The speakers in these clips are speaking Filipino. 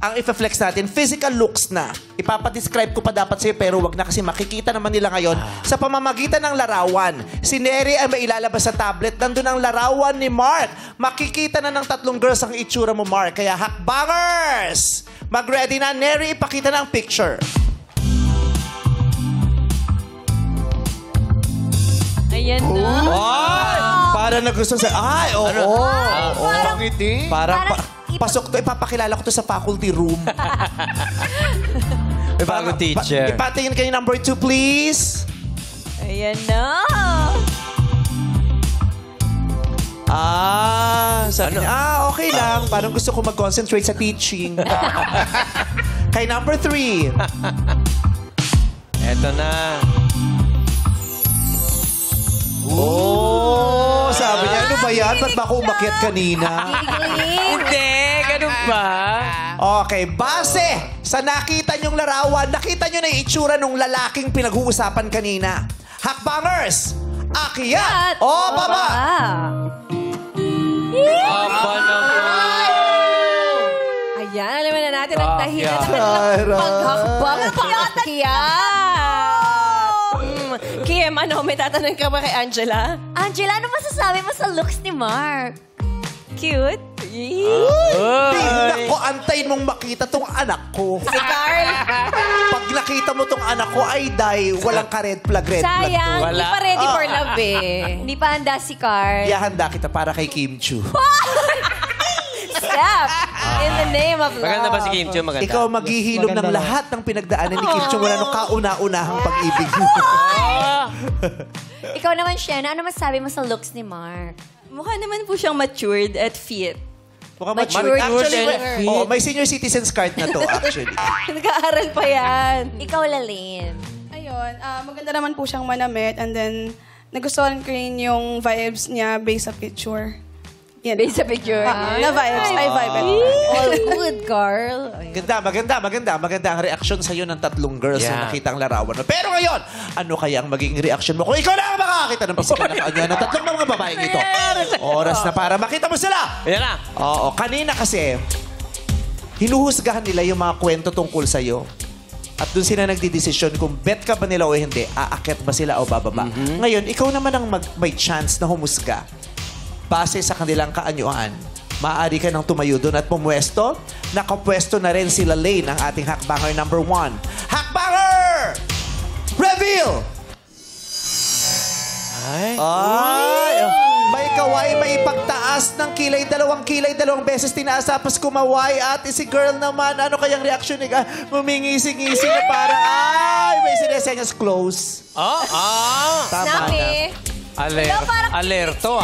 ang ipa-flex natin, physical looks na. Ipapadescribe ko pa dapat sa'yo, pero wag na kasi makikita naman nila ngayon sa pamamagitan ng larawan. Si Neri ay mailalabas sa tablet. Nandun ang larawan ni Mark. Makikita na ng tatlong girls ang itsura mo, Mark. Kaya hakbangers! Mag-ready na. Neri, ipakita na ang picture. Ayan na. Ay! Para na gusto sa... Ay, oo. Parang ngiti. Parang pasok to. Ipapakilala ko to sa faculty room. May bagong teacher. Ipatingin kayo number 2, please. Ayan na. Sabi niya, okay lang. Parang gusto ko mag-concentrate sa teaching. Kay number 3. Eto na. Sabi niya, ano ba yan? Ba't ba ako umakyat kanina? Hindi, ganun ba? Okay, base sa nakita niyong larawan, nakita niyo na yung itsura ng lalaking pinag-uusapan kanina. Hakbangers! Akyat! O baba! Aba naman. Ayan, alam na natin ang dahilan ng paghakbang at pag-akyat. Kim, may tatanong ka ba kay Angela? Angela, ano masasabi mo sa looks ni Mark? Cute? Naku, antayin mong makita tong anak ko. Si Carl? Pag nakita mo tong anak ko, ay walang ka-red flag, red flag to. Sayang, hindi pa ready for love eh. Hindi pa handa si Carl. Ihanda kita para kay Kim Chu. Step in the name of love. Maganda ba si Kim Chiu? Maganda. Ikaw maghihilom ng lahat ng pinagdaanan ni Kim Chu wala nung kauna-unahang pag-ibig. Ikaw naman, Shena, ano masasabi mo sa looks ni Mark? Mukha naman po siyang matured at fit. Matured Actually, and may senior citizens card na to, actually. Nag-aaral pa yan. Ikaw, Lalyn. Ayun, maganda naman po siyang manamit and then nagustuhan ko rin yung vibes niya based sa picture. Yan. Based sa picture. Na vibes. I vibe it. All good, Carl. Maganda ang reaksyon sa'yo ng tatlong girls na nakita ang larawan mo. Pero ngayon, ano kaya ang magiging reaksyon mo kung ikaw na ang makakakita ng physical na kaanya ng tatlong mga babaeng ito? Oras na para makita mo sila! Ayan na. Oo, kanina kasi, hinuhusgahan nila yung mga kwento tungkol sa'yo. At doon sila nagdidesisyon kung bet ka ba nila o hindi, aakyat ba sila o bababa. Ngayon, ikaw naman ang may chance na humusga. Base sa kanilang kaanyuan, maaari ka nang tumayo doon at pumwesto. Nakapwesto na rin sila Lane, ang ating hakbanger number 1. Hakbanger! Reveal! Ay! May kaway, may ipagtaas ng kilay, dalawang beses tinaas tapos kumaway. At si girl naman, ano kayang reaction niya? Mumingising-ising na parang, may sinesenyas close. Tama na. Alerto.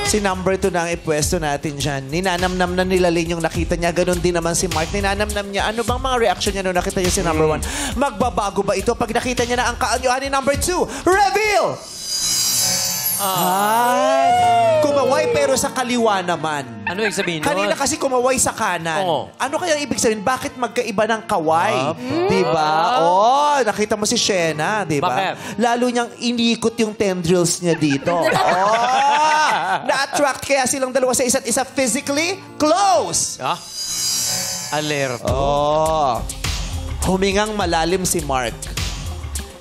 Si number 2 na ang ipwesto natin dyan. Ninanamnam na nila Lane yung nakita niya. Ganon din naman si Mark. Ninanamnam niya. Ano bang mga reaction niya nung nakita niya si number 1? Magbabago ba ito pag nakita niya na ang kaanyuan ni number 2? Reveal! Kumaway pero sa kaliwa naman. Ano ibig sabihin nun? Kanina kasi kumaway sa kanan. Ano kaya ibig sabihin? Bakit magkaiba ng kaway? Diba? Nakita mo si Shena, diba? Bakit? Lalo niyang inikot yung tendrils niya dito. Na-attract kaya silang dalawa sa isa't isa physically close. Alerto. Humingang malalim si Mark.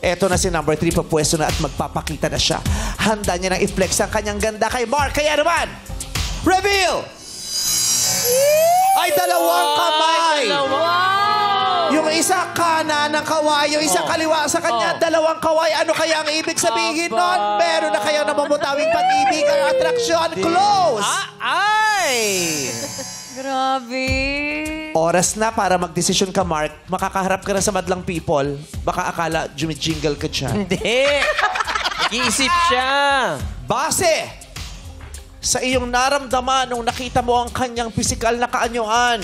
Eto na si number 3, papwesto na at magpapakita na siya. Handa niya nang i-flex ang kanyang ganda kay Mark. Kaya naman, reveal! Ay, dalawang kamay! Yung isa kanan ng kaway, yung isa kaliwa sa kanya, dalawang kaway. Ano kaya ang ibig sabihin nun? Meron na kayang namamutawing pag-ibig ang atraksyon. Close! Grabe. Oras na para magdesisyon ka, Mark. Makakaharap ka na sa madlang people. Baka akala jumijingle ka dyan. Hindi. Nag-iisip siya. Base sa iyong naramdaman nung nakita mo ang kanyang pisikal na kaanyuan,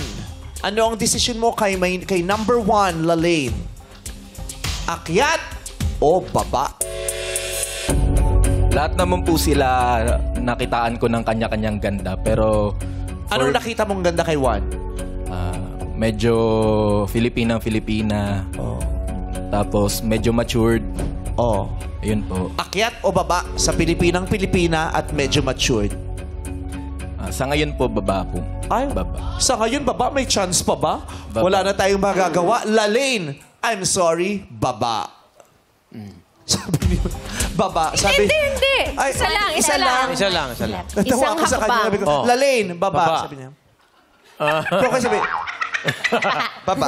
ano ang desisyon mo kay number 1, Lalane? Akyat o baba? Lahat naman po sila nakitaan ko ng kanya-kanyang ganda. Pero anong nakita mong ganda kay Juan? Medyo Filipinang-Filipina. Tapos medyo matured. Ayun po. Akyat o baba sa Pilipinang-Pilipina at medyo matured? Sa ngayon po, baba po. Ay, Baba. sa ngayon, baba, may chance pa ba? Baba. Wala na tayong magagawa. Lalaine, I'm sorry, baba. Sabi niyo, baba. Sabi, Hindi. Ay, Isa lang. Isa lang. Natawa Isang ako sa kanya. hakbang. Sabi ko, Oh. Lalaine, baba. Baba. Sabi niya. Pero kasi sabi, baba.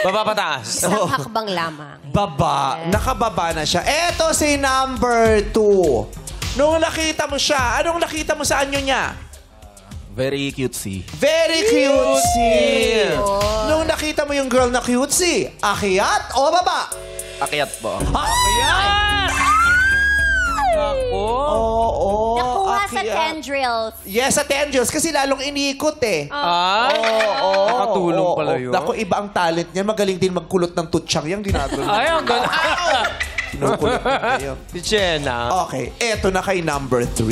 Baba pataas. Isang hakbang lamang. Baba. Nakababa na siya. Eto si number 2. Nung nakita mo siya, anong nakita mo sa anyo niya? Very cutesy. Very cutesy. Nung nakita mo yung girl na cutesy, akyat o baba? Akyat po. Ako. Oo. Nakuha sa akyat. tendrils. Yes, sa tendrils. Kasi lalong iniikot eh. Ay. Nakatulong Oo, pala oo. yun. Naku, iba ang talent niya. Magaling din magkulot ng tutsyang. Yung ginagawa. Ay, ang ganda. Kinukulot niya. Si Jenna. Okay, eto na kay number 3.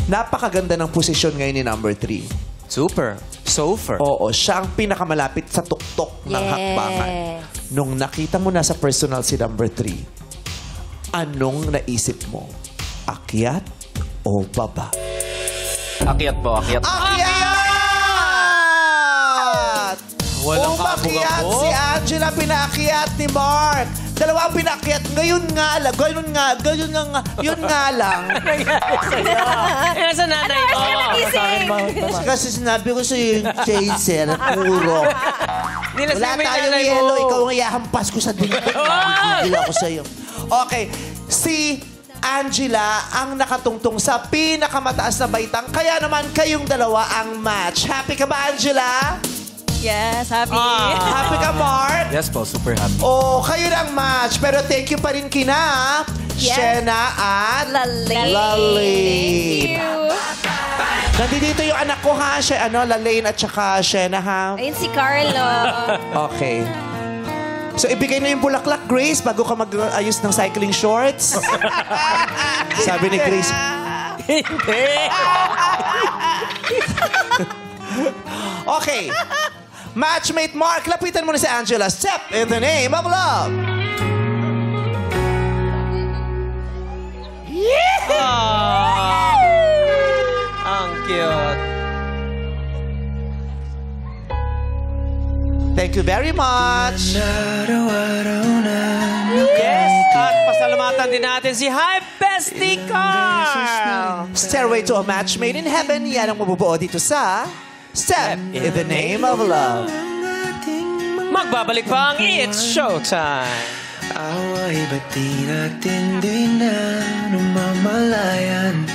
Napakaganda ng posisyon ngayon ni number 3. Super. Sofer. Oo, siya ang pinakamalapit sa tuktok ng Yes. hakbangan. Nung nakita mo na sa personal si number 3, anong naisip mo? Akyat o baba? Akyat po, akyat. Akyat! Walang Umakyat kabog-abog. si Angela, pinaakyat ni Mark. Dalawa ang pinaakyat. Ngayon nga lang. Yun nga lang. Yan sa nanay mo. Kasi sinabi ko sa yung chaser, puro. Nilas Wala namin tayong nanay yelo. mo. Ikaw ang iyahampas ko sa dingding. Gigil ako sa'yo. Okay. Si Angela ang nakatungtong sa pinakamataas na baitang. Kaya naman kayong dalawa ang match. Happy ka ba, Angela? Yes, happy. Happy ka, Mark? Yes po, super happy. Oh, kayo na ang match. Pero thank you pa rin kina Yes. Shena at Lalaine. Lalaine. Thank you. Nandito yung anak ko ha. Lalaine at saka Shena ha. Ayun si Carlo. Okay. So, ibigay na yung bulaklak, Grace, bago ka mag-ayos ng cycling shorts. Sabi ni Grace. Hindi. Okay. Matchmate Mark, lapitan mo na si Angela. Step in the name of love. Ang cute. Thank you very much. Yes. At pasalamatan din natin si Hype Bestie Carl. Stairway to a match made in heaven. Yan ang mabubuo dito sa Step in the name of love. Magbabalik pa ang It's Showtime. Away ba't di natin din na namamalayan?